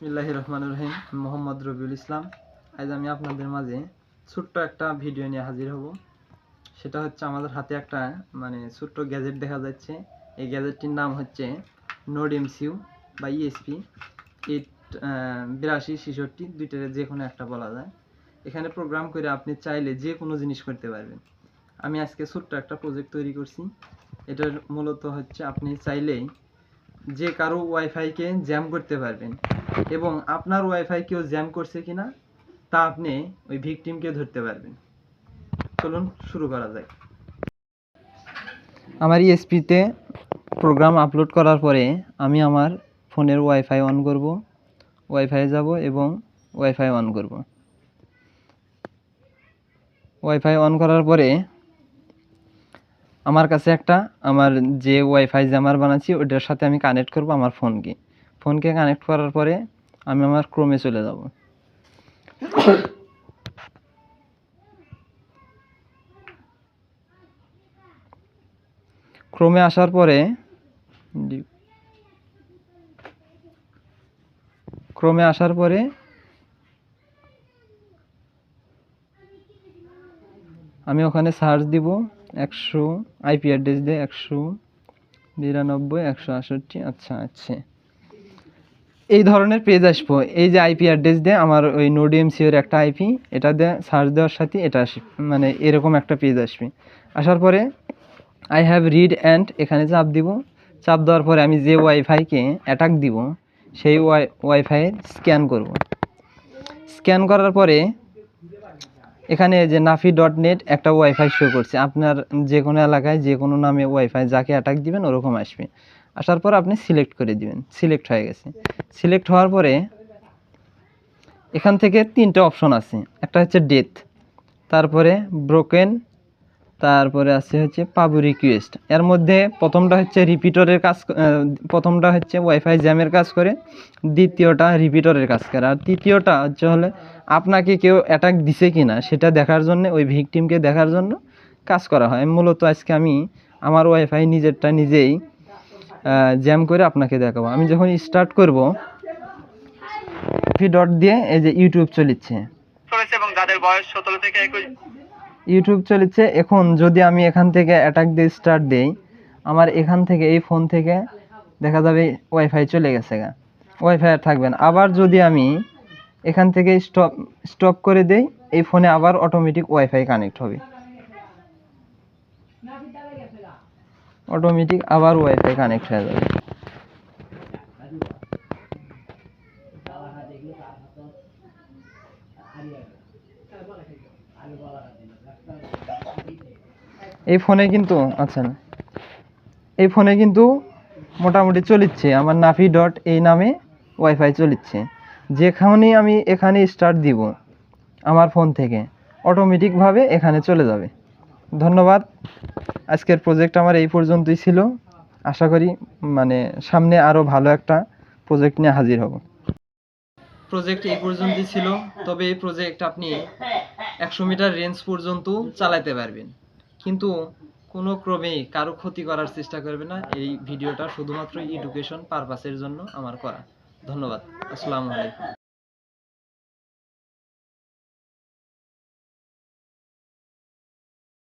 বিসমিল্লাহির রহমানির রহিম। মোহাম্মদ রবিউল ইসলাম। আজ আমি আপনাদের মাঝে ছোট্ট একটা ভিডিও নিয়ে হাজির হব। সেটা হচ্ছে আমাদের হাতে একটা ছোট্ট গ্যাজেট দেখা যাচ্ছে। এই গ্যাজেটটির নাম হচ্ছে নোড এমসিইউ বা ইএসপি 8266, দুইটার যে কোনো একটা বলা যায়। এখানে প্রোগ্রাম করে আপনি চাইলে যে কোনো জিনিস করতে পারবেন। আমি আজকে ছোট্ট একটা প্রজেক্ট তৈরি করছি। এটার মূলত হচ্ছে আপনি চাইলেই যে কারো ওয়াইফাইকে জ্যাম করতে পারবেন এবং আপনার ওয়াইফাই কেউ জ্যাম করছে কিনা তা আপনি ওই ভিকটিমকে ধরতে পারবেন। চলুন শুরু করা যাক। আমার ইএসপিতে প্রোগ্রাম আপলোড করার পরে আমি আমার ফোনের ওয়াইফাই অন করব, ওয়াইফাই যাব এবং ওয়াইফাই অন করব। ওয়াইফাই অন করার পরে আমার কাছে আমার যে ওয়াইফাই জ্যামার বানাচ্ছি ওটার সাথে আমি কানেক্ট করব আমার ফোনকে কানেক্ট করার পরে আমি আমার ক্রোমে চলে যাব। ক্রোমে আসার পরে আমি ওখানে সার্চ দিব 100 আইপি অ্যাড্রেস দিয়ে 192.168। আচ্ছা, এই ধরনের পেজ আসবো। এই যে আইপি অ্যাড্রেস দিয়ে আমার ওই নোড এমসিইউ এর একটা আইপি, এটা দিয়ে সার্চ দেওয়ার সাথে এটা আসবে, এরকম একটা পেজ আসবে। আসার পরে আই হ্যাভ রিড অ্যান্ড এখানে চাপ দিব। চাপ দেওয়ার পরে আমি যে ওয়াইফাইকে অ্যাটাক দিব সেই ওয়াইফাই স্ক্যান করব। স্ক্যান করার পরে এখানে যে nafi.net একটা ওয়াইফাই শো করছে। আপনার যে কোনো এলাকায় যে কোনো নামে ওয়াইফাই যাকে অ্যাটাক দিবেন ওরকম আসবে। আসার পর আপনি সিলেক্ট করে দিবেন। সিলেক্ট হয়ে গেছে। সিলেক্ট হওয়ার পরে এখান থেকে 3টে অপশন আছে। একটা হচ্ছে ডেথ, তারপরে ব্রোকেন, তারপরে আছে হচ্ছে পাবু রিকোয়েস্ট। এর মধ্যে প্রথমটা হচ্ছে প্রথমটা হচ্ছে ওয়াইফাই জ্যামের কাজ করে, দ্বিতীয়টা রিপিটারের কাজ করে, আর তৃতীয়টা হলে আপনাকে কেউ অ্যাটাক দিছে কিনা সেটা দেখার জন্য, ওই ভিকটিমকে দেখার জন্য কাজ করা হয়। মূলত আজকে আমি আমার ওয়াইফাই নিজেরটা নিজেই জ্যাম করে আপনাকে দেখাবো। আমি যখন স্টার্ট করব ডট দিয়ে এই যে ইউটিউব চলেছে এবং যাদের বয়স 17 থেকে 21 ইউটিউব চলেছে। এখন যদি আমি এখান থেকে অ্যাটাক দিয়ে স্টার্ট দেই, আমার এখান থেকে এই ফোন থেকে দেখা যাবে ওয়াইফাই চলে গেছে, ওয়াইফাই আর থাকবে না। আবার যদি আমি এখান থেকে স্টপ করে দেই, এই ফোনে আবার অটোমেটিক ওয়াইফাই কানেক্ট হবে, অটোমেটিক আবার ওয়াইফাই কানেক্ট হয়ে যাবে। এই ফোনে কিন্তু এই ফোনে কিন্তু মোটামুটি চলিচ্ছে আমার nafi.net এই নামে ওয়াইফাই চলিচ্ছে। যেখানেই আমি এখানে স্টার্ট দিব আমার ফোন থেকে অটোমেটিকভাবে এখানে চলে যাবে। ধন্যবাদ। আজকের প্রজেক্ট আমার এই পর্যন্তই ছিল। আশা করি সামনে আরও ভালো একটা প্রজেক্ট নিয়ে হাজির হব। প্রজেক্ট এই পর্যন্তই ছিল, তবে এই প্রজেক্ট আপনি 100 মিটার রেঞ্জ পর্যন্ত চালাতে পারবেন, কিন্তু কোনো ক্রমেই কারো ক্ষতি করার চেষ্টা করবে না। এই ভিডিওটা শুধুমাত্র এডুকেশন পারপাসের জন্য আমার করা। ধন্যবাদ। আসসালামু আলাইকুম।